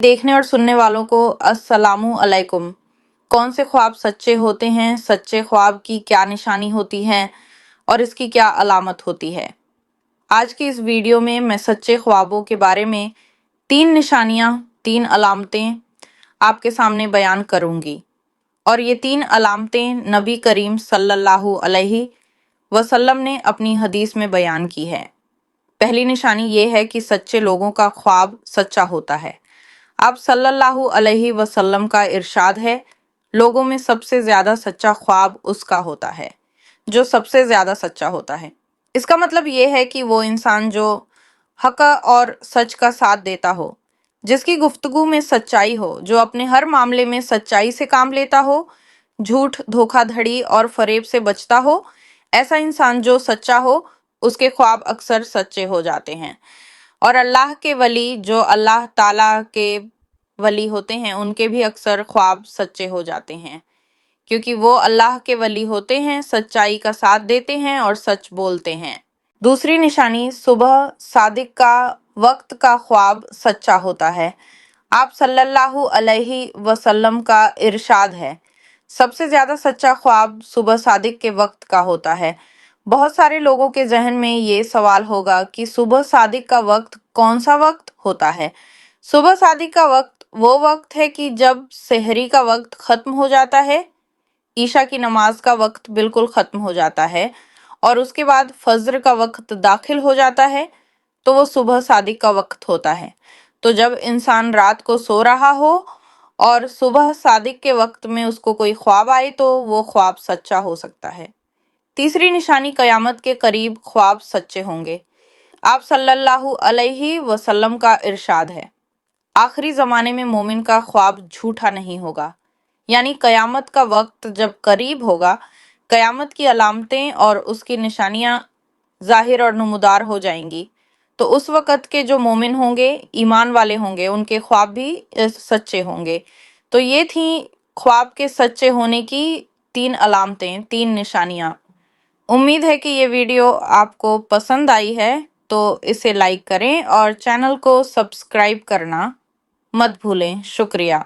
देखने और सुनने वालों को अस्सलामु अलैकुम। कौन से ख्वाब सच्चे होते हैं, सच्चे ख्वाब की क्या निशानी होती है और इसकी क्या अलामत होती है। आज की इस वीडियो में मैं सच्चे ख्वाबों के बारे में 3 निशानियां, 3 अलामतें आपके सामने बयान करूंगी और ये 3 अलामतें नबी करीम सल्लल्लाहु अलैहि वसल्लम ने अपनी हदीस में बयान की है। पहली निशानी ये है कि सच्चे लोगों का ख्वाब सच्चा होता है। आप सल्लल्लाहु अलैहि वसल्लम का इरशाद है, लोगों में सबसे ज्यादा सच्चा ख्वाब उसका होता है जो सबसे ज्यादा सच्चा होता है। इसका मतलब ये है कि वो इंसान जो हक और सच का साथ देता हो, जिसकी गुफ्तगू में सच्चाई हो, जो अपने हर मामले में सच्चाई से काम लेता हो, झूठ, धोखाधड़ी और फरेब से बचता हो, ऐसा इंसान जो सच्चा हो उसके ख्वाब अक्सर सच्चे हो जाते हैं। और अल्लाह के वली, जो अल्लाह ताला के वली होते हैं, उनके भी अक्सर ख्वाब सच्चे हो जाते हैं, क्योंकि वो अल्लाह के वली होते हैं, सच्चाई का साथ देते हैं और सच बोलते हैं। दूसरी निशानी, सुबह सादिक का वक्त का ख्वाब सच्चा होता है। आप सल्लल्लाहु अलैहि वसल्लम का इरशाद है, सबसे ज्यादा सच्चा ख्वाब सुबह सादिक के वक्त का होता है। बहुत सारे लोगों के जहन में ये सवाल होगा कि सुबह सादिक का वक्त कौन सा वक्त होता है। सुबह सादिक का वक्त वो वक्त है कि जब सहरी का वक्त खत्म हो जाता है, ईशा की नमाज का वक्त बिल्कुल खत्म हो जाता है और उसके बाद फज्र का वक्त दाखिल हो जाता है, तो वो सुबह सादिक का वक्त होता है। तो जब इंसान रात को सो रहा हो और सुबह सादिक के वक्त में उसको कोई ख्वाब आए तो वो ख्वाब सच्चा हो सकता है। तीसरी निशानी, कयामत के करीब ख्वाब सच्चे होंगे। आप सल्लल्लाहु अलैहि वसल्लम का इरशाद है, आखिरी जमाने में मोमिन का ख्वाब झूठा नहीं होगा। यानी कयामत का वक्त जब करीब होगा, कयामत की अलामतें और उसकी निशानियां जाहिर और नमूदार हो जाएंगी, तो उस वक़्त के जो मोमिन होंगे, ईमान वाले होंगे, उनके ख्वाब भी सच्चे होंगे। तो ये थी ख्वाब के सच्चे होने की 3 अलामतें, 3 निशानियां। उम्मीद है कि ये वीडियो आपको पसंद आई है, तो इसे लाइक करें और चैनल को सब्सक्राइब करना मत भूलें। शुक्रिया।